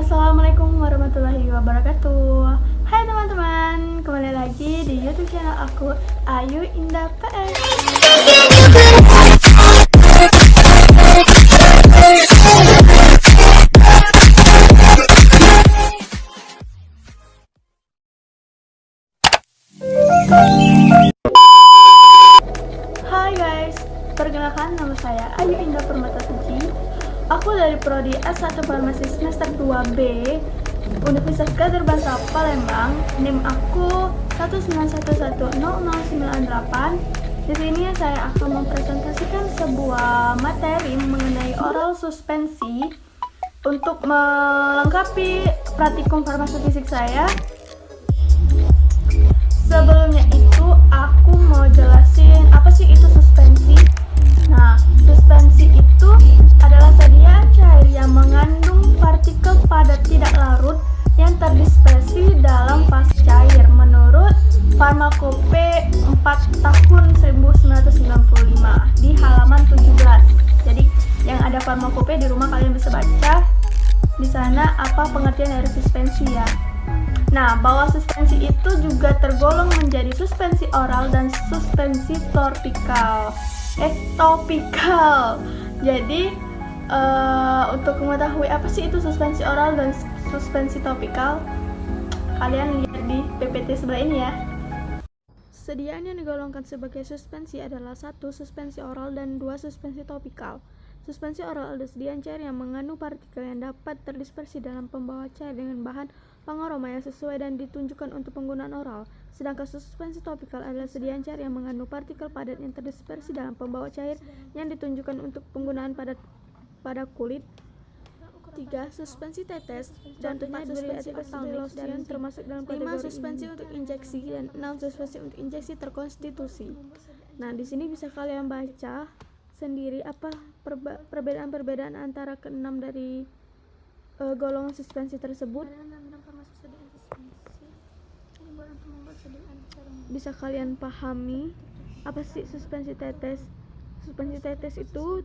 Assalamualaikum warahmatullahi wabarakatuh. Hai teman-teman, kembali lagi di YouTube channel aku, Ayu Indah PS. Hai guys, perkenalkan nama saya Ayu Indah Permatasuci. Aku dari Prodi S1 Farmasi semester 2B Universitas Gadjah Mada Palembang. NIM aku 191100098. Di sini saya akan mempresentasikan sebuah materi mengenai oral suspensi untuk melengkapi praktikum farmasi fisik saya. Sebelumnya itu aku mau jelasin apa sih itu suspensi. Nah, suspensi itu adalah sediaan cair yang mengandung partikel padat tidak larut yang terdispersi dalam fase cair menurut Farmakope 4 tahun 1995 di halaman 17. Jadi yang ada Farmakope di rumah kalian bisa baca di sana apa pengertian dari suspensi ya. Nah, bahwa suspensi itu juga tergolong menjadi suspensi oral dan suspensi topikal. Jadi untuk mengetahui apa sih itu suspensi oral dan suspensi topikal, kalian lihat di PPT sebelah ini ya. Sediaan yang digolongkan sebagai suspensi adalah 1. Suspensi oral dan 2. Suspensi topikal. Suspensi oral adalah sediaan cair yang mengandung partikel yang dapat terdispersi dalam pembawa cair dengan bahan pengaroma yang sesuai dan ditunjukkan untuk penggunaan oral. Sedangkan suspensi topikal adalah sediaan cair yang mengandung partikel padat yang terdispersi dalam pembawa cair yang ditunjukkan untuk penggunaan pada kulit. 3. Suspensi tetes. Contohnya dari lotion termasuk dalam kategori 5. Suspensi untuk injeksi dan 6. Suspensi untuk injeksi terkonstitusi. Nah, di sini bisa kalian baca sendiri apa perbedaan-perbedaan antara keenam dari golongan suspensi tersebut. Bisa kalian pahami apa sih suspensi tetes. Suspensi tetes itu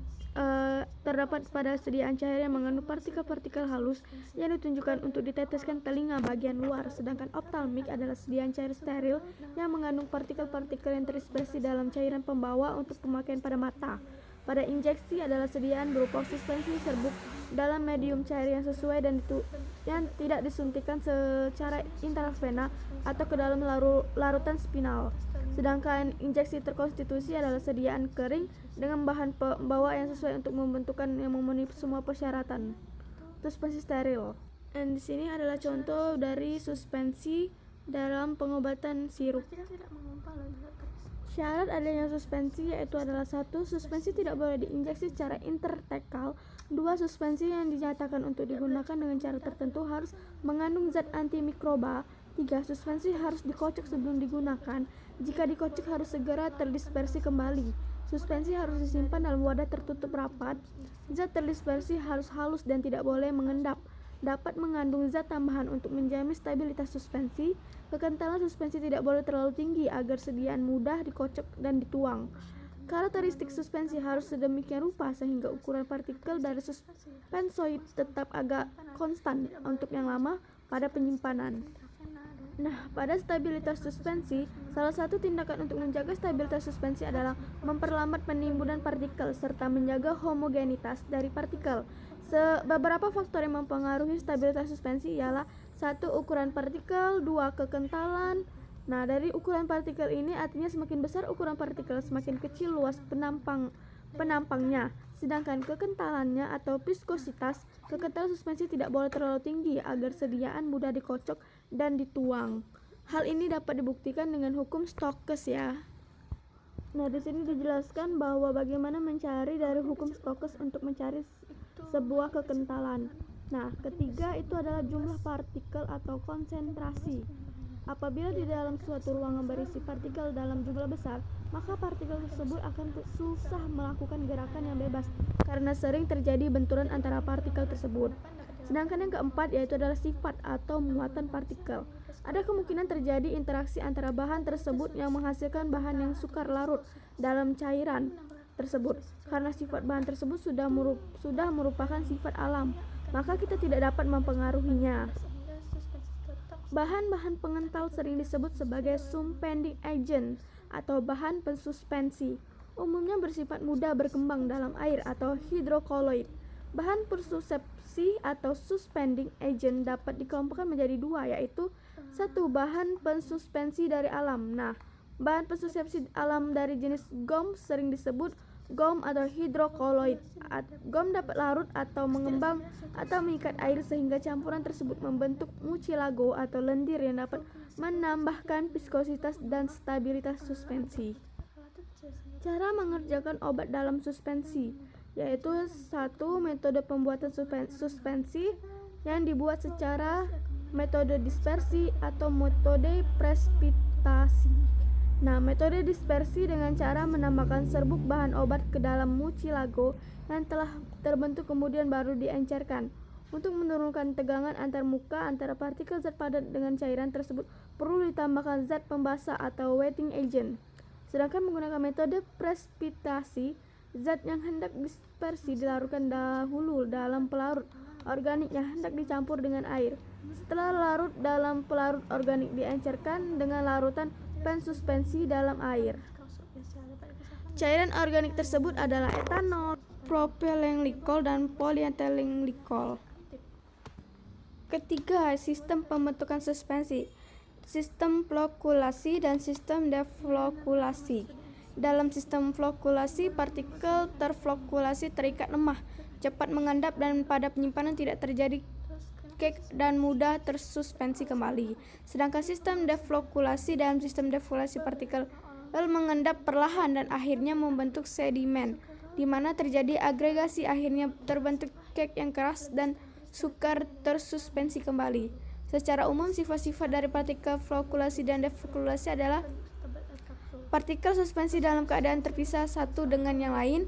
terdapat pada sediaan cair yang mengandung partikel-partikel halus yang ditunjukkan untuk diteteskan telinga bagian luar. Sedangkan optalmik adalah sediaan cair steril yang mengandung partikel-partikel yang terdispersi dalam cairan pembawa untuk pemakaian pada mata. Pada injeksi adalah sediaan berupa suspensi serbuk dalam medium cair yang sesuai dan yang tidak disuntikan secara intravena atau ke dalam larutan spinal. Sedangkan injeksi terkonstitusi adalah sediaan kering dengan bahan pembawa yang sesuai untuk membentukkan yang memenuhi semua persyaratan. Suspensi steril. Dan di sini adalah contoh dari suspensi dalam pengobatan sirup. Syarat adanya suspensi yaitu adalah 1. Suspensi tidak boleh diinjeksi secara intertekal. 2. Suspensi yang dinyatakan untuk digunakan dengan cara tertentu harus mengandung zat antimikroba. 3. Suspensi harus dikocok sebelum digunakan. Jika dikocok harus segera terdispersi kembali. Suspensi harus disimpan dalam wadah tertutup rapat. Zat terdispersi harus halus dan tidak boleh mengendap. Dapat mengandung zat tambahan untuk menjamin stabilitas suspensi. Kekentalan suspensi tidak boleh terlalu tinggi agar sediaan mudah dikocok dan dituang. Karakteristik suspensi harus sedemikian rupa sehingga ukuran partikel dari suspensoid tetap agak konstan untuk yang lama pada penyimpanan. Nah, pada stabilitas suspensi, salah satu tindakan untuk menjaga stabilitas suspensi adalah memperlambat penimbunan partikel serta menjaga homogenitas dari partikel. Beberapa faktor yang mempengaruhi stabilitas suspensi ialah 1. Ukuran partikel, 2. Kekentalan. Nah, dari ukuran partikel ini artinya semakin besar ukuran partikel, semakin kecil luas penampangnya. Sedangkan kekentalannya atau viskositas, kekentalan suspensi tidak boleh terlalu tinggi agar sediaan mudah dikocok dan dituang. Hal ini dapat dibuktikan dengan hukum Stokes ya. Nah, di sini dijelaskan bahwa bagaimana mencari dari hukum Stokes untuk mencari sebuah kekentalan. Nah, ketiga itu adalah jumlah partikel atau konsentrasi. Apabila di dalam suatu ruangan berisi partikel dalam jumlah besar, maka partikel tersebut akan susah melakukan gerakan yang bebas karena sering terjadi benturan antara partikel tersebut. Sedangkan yang keempat yaitu adalah sifat atau muatan partikel. Ada kemungkinan terjadi interaksi antara bahan tersebut yang menghasilkan bahan yang sukar larut dalam cairan tersebut. Karena sifat bahan tersebut sudah merupakan sifat alam, maka kita tidak dapat mempengaruhinya. Bahan-bahan pengental sering disebut sebagai suspending agent atau bahan pensuspensi. Umumnya bersifat mudah berkembang dalam air atau hidrokoloid. Bahan pensuspensi atau suspending agent dapat dikelompokkan menjadi dua, yaitu satu, bahan pensuspensi dari alam. Nah, bahan pensuspensi alam dari jenis gom sering disebut gom atau hidrokoloid. Gom dapat larut atau mengembang atau mengikat air sehingga campuran tersebut membentuk mucilago atau lendir yang dapat menambahkan viskositas dan stabilitas suspensi. Cara mengerjakan obat dalam suspensi, yaitu satu, metode pembuatan suspensi yang dibuat secara metode dispersi atau metode presipitasi. Nah, metode dispersi dengan cara menambahkan serbuk bahan obat ke dalam mucilago yang telah terbentuk kemudian baru diencerkan. Untuk menurunkan tegangan antar muka antara partikel zat padat dengan cairan tersebut perlu ditambahkan zat pembasah atau wetting agent. Sedangkan menggunakan metode presipitasi, zat yang hendak dispersi dilarutkan dahulu dalam pelarut organik yang hendak dicampur dengan air. Setelah larut dalam pelarut organik diencerkan dengan larutan pensuspensi dalam air. Cairan organik tersebut adalah etanol, propylene glikol, dan polyethylene glikol. Ketiga, sistem pembentukan suspensi, sistem flokulasi dan sistem deflokulasi. Dalam sistem flokulasi, partikel terflokulasi terikat lemah, cepat mengendap, dan pada penyimpanan tidak terjadi cake dan mudah tersuspensi kembali. Sedangkan sistem deflokulasi, dalam sistem deflokulasi partikel mengendap perlahan dan akhirnya membentuk sedimen, di mana terjadi agregasi, akhirnya terbentuk cake yang keras dan sukar tersuspensi kembali. Secara umum, sifat-sifat dari partikel flokulasi dan deflokulasi adalah partikel suspensi dalam keadaan terpisah satu dengan yang lain,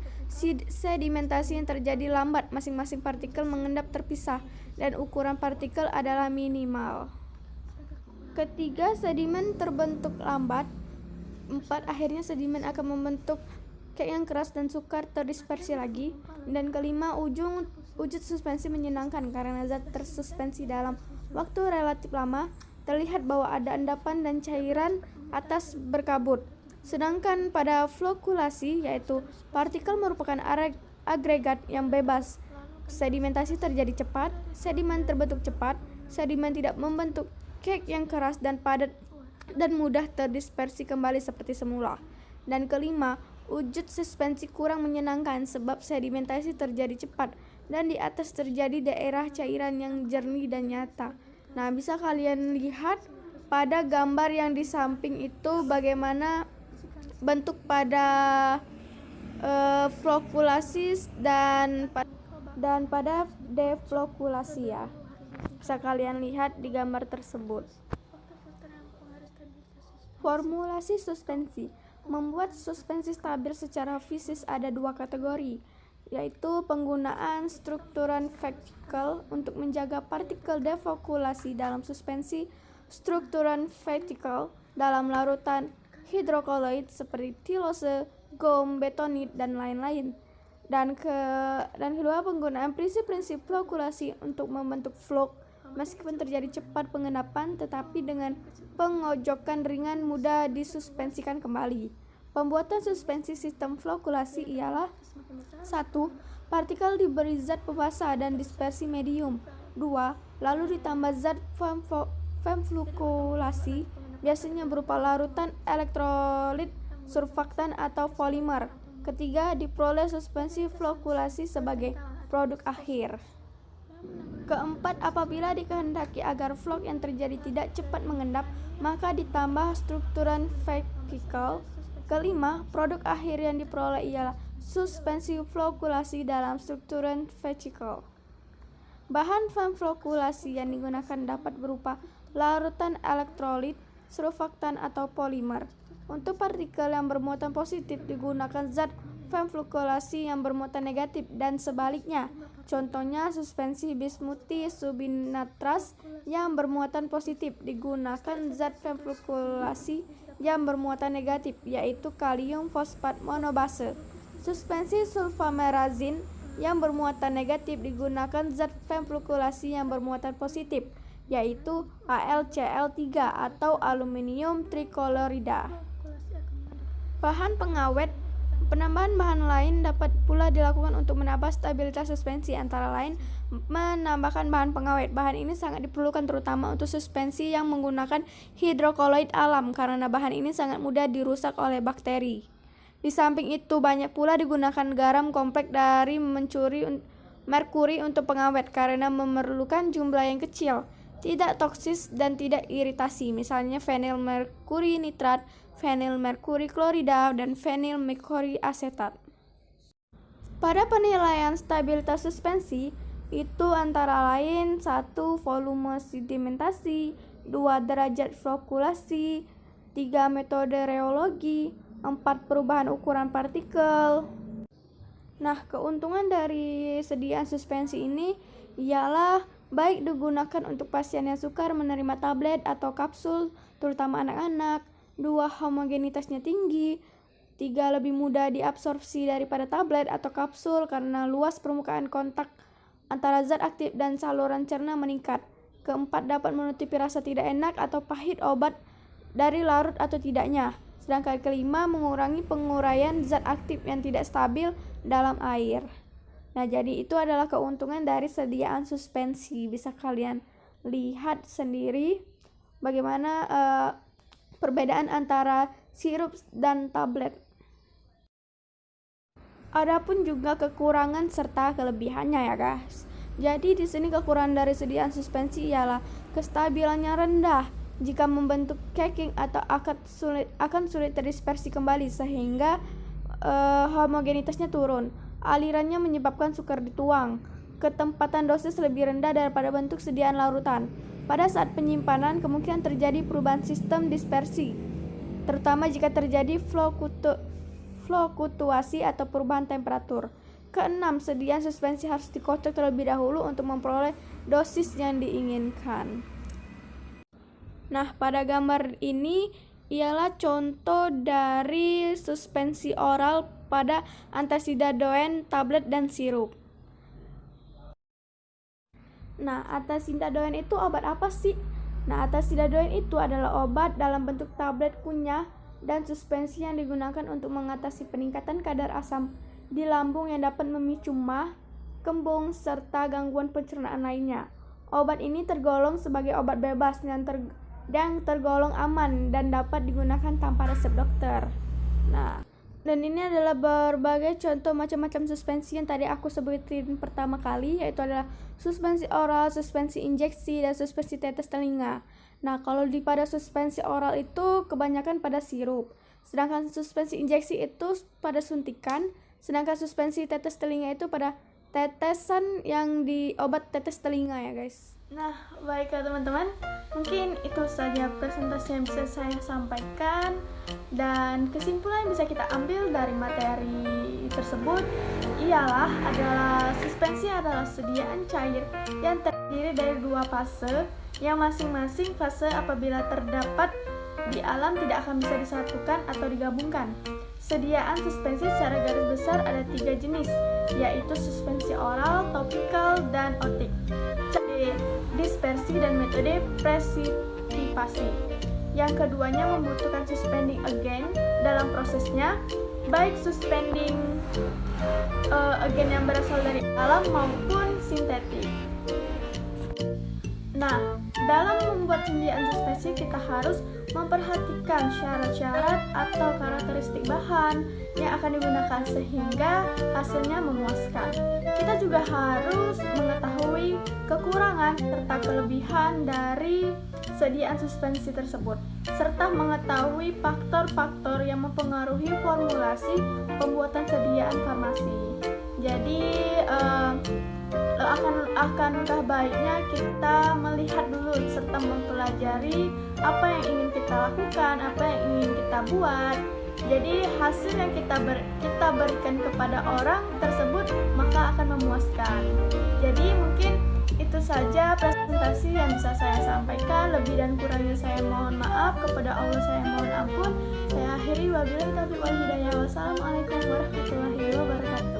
sedimentasi yang terjadi lambat, masing-masing partikel mengendap terpisah, dan ukuran partikel adalah minimal. Ketiga, sedimen terbentuk lambat. 4. Akhirnya sedimen akan membentuk cake yang keras dan sukar terdispersi lagi. Dan kelima, wujud suspensi menyenangkan karena zat tersuspensi dalam waktu relatif lama, terlihat bahwa ada endapan dan cairan atas berkabut. Sedangkan pada flokulasi, yaitu partikel merupakan agregat yang bebas, sedimentasi terjadi cepat, sedimen terbentuk cepat, sedimen tidak membentuk cake yang keras dan padat dan mudah terdispersi kembali seperti semula. Dan kelima, wujud suspensi kurang menyenangkan sebab sedimentasi terjadi cepat dan di atas terjadi daerah cairan yang jernih dan nyata. Nah, bisa kalian lihat pada gambar yang di samping itu bagaimana bentuk pada flokulasi dan pada deflokulasi ya. Bisa kalian lihat di gambar tersebut. Formulasi suspensi. Membuat suspensi stabil secara fisik ada dua kategori, yaitu penggunaan strukturan vertikal untuk menjaga partikel deflokulasi dalam suspensi, strukturan vertikal dalam larutan hidrokoloid seperti tilose, gom, betonit, dan lain-lain. Dan kedua, penggunaan prinsip-prinsip flokulasi untuk membentuk flok meskipun terjadi cepat pengendapan tetapi dengan pengojokan ringan mudah disuspensikan kembali. Pembuatan suspensi sistem flokulasi ialah 1. Partikel diberi zat pembasah dan dispersi medium. 2. Lalu ditambah zat femflokulasi, biasanya berupa larutan elektrolit, surfaktan, atau polimer. Ketiga, diperoleh suspensi flokulasi sebagai produk akhir. Keempat, apabila dikehendaki agar flok yang terjadi tidak cepat mengendap, maka ditambah strukturan vertikal. Kelima, produk akhir yang diperoleh ialah suspensi flokulasi dalam strukturan vertikal. Bahan femflokulasi yang digunakan dapat berupa larutan elektrolit, surfaktan, atau polimer. Untuk partikel yang bermuatan positif digunakan zat femflokulasi yang bermuatan negatif dan sebaliknya. Contohnya suspensi bismuti subinatras yang bermuatan positif digunakan zat femflokulasi yang bermuatan negatif, yaitu kalium fosfat monobase. Suspensi sulfamerazin yang bermuatan negatif digunakan zat flockulasi yang bermuatan positif, yaitu AlCl3 atau aluminium triklorida. Bahan pengawet. Penambahan bahan lain dapat pula dilakukan untuk menambah stabilitas suspensi, antara lain menambahkan bahan pengawet. Bahan ini sangat diperlukan terutama untuk suspensi yang menggunakan hidrokoloid alam karena bahan ini sangat mudah dirusak oleh bakteri. Di samping itu banyak pula digunakan garam kompleks dari merkuri untuk pengawet karena memerlukan jumlah yang kecil, tidak toksis dan tidak iritasi, misalnya fenil merkuri nitrat, fenil merkuri klorida, dan fenil merkuri asetat. Pada penilaian stabilitas suspensi itu antara lain 1. Volume sedimentasi, 2. Derajat flockulasi, 3. Metode rheologi, 4. Perubahan ukuran partikel. Nah, keuntungan dari sediaan suspensi ini ialah baik digunakan untuk pasien yang sukar menerima tablet atau kapsul, terutama anak-anak. 2. Homogenitasnya tinggi. 3. Lebih mudah diabsorpsi daripada tablet atau kapsul karena luas permukaan kontak antara zat aktif dan saluran cerna meningkat. 4. Dapat menutupi rasa tidak enak atau pahit obat dari larut atau tidaknya. Sedangkan 5. Mengurangi penguraian zat aktif yang tidak stabil dalam air. Nah, jadi itu adalah keuntungan dari sediaan suspensi. Bisa kalian lihat sendiri bagaimana perbedaan antara sirup dan tablet. Adapun juga kekurangan serta kelebihannya ya guys. Jadi di sini kekurangan dari sediaan suspensi ialah kestabilannya rendah jika membentuk caking atau akan sulit terdispersi kembali sehingga homogenitasnya turun. Alirannya menyebabkan sukar dituang. Ketempatan dosis lebih rendah daripada bentuk sediaan larutan. Pada saat penyimpanan kemungkinan terjadi perubahan sistem dispersi, terutama jika terjadi fluktuasi atau perubahan temperatur. 6. Sediaan suspensi harus dikocok terlebih dahulu untuk memperoleh dosis yang diinginkan. Nah, pada gambar ini ialah contoh dari suspensi oral pada antasidadoen, tablet, dan sirup. Nah, antasidadoen itu obat apa sih? Nah, antasidadoen itu adalah obat dalam bentuk tablet kunyah dan suspensi yang digunakan untuk mengatasi peningkatan kadar asam di lambung yang dapat memicu MAH, kembung, serta gangguan pencernaan lainnya. Obat ini tergolong sebagai obat bebas yang tergolong aman dan dapat digunakan tanpa resep dokter. Nah, dan ini adalah berbagai contoh macam-macam suspensi yang tadi aku sebutin pertama kali, yaitu adalah suspensi oral, suspensi injeksi, dan suspensi tetes telinga. Nah, kalau pada suspensi oral itu kebanyakan pada sirup, sedangkan suspensi injeksi itu pada suntikan, sedangkan suspensi tetes telinga itu pada tetesan yang di obat tetes telinga ya guys. Nah, baiklah teman-teman, mungkin itu saja presentasi yang bisa saya sampaikan, dan kesimpulan yang bisa kita ambil dari materi tersebut adalah suspensi adalah sediaan cair yang terdiri dari 2 fase, yang masing-masing fase apabila terdapat di alam tidak akan bisa disatukan atau digabungkan. Sediaan suspensi secara garis besar ada 3 jenis, yaitu suspensi oral, topikal, dan otik. Dispersi dan metode presipisasi. Yang keduanya membutuhkan suspending agent dalam prosesnya, baik suspending agent yang berasal dari alam maupun sintetik. Nah, dalam membuat sediaan suspensi kita harus memperhatikan syarat-syarat atau karakteristik bahan yang akan digunakan sehingga hasilnya memuaskan. Kita juga harus mengetahui kekurangan serta kelebihan dari sediaan suspensi tersebut, serta mengetahui faktor-faktor yang mempengaruhi formulasi pembuatan sediaan farmasi. Jadi akankah baiknya kita melihat dulu serta mempelajari apa yang ingin kita lakukan, apa yang ingin kita buat. Jadi hasil yang kita berikan kepada orang tersebut maka akan memuaskan. Jadi mungkin itu saja presentasi yang bisa saya sampaikan. Lebih dan kurangnya saya mohon maaf, kepada Allah saya mohon ampun. Saya akhiri, wabillahi taufiq wal hidayah. Wassalamualaikum warahmatullahi wabarakatuh.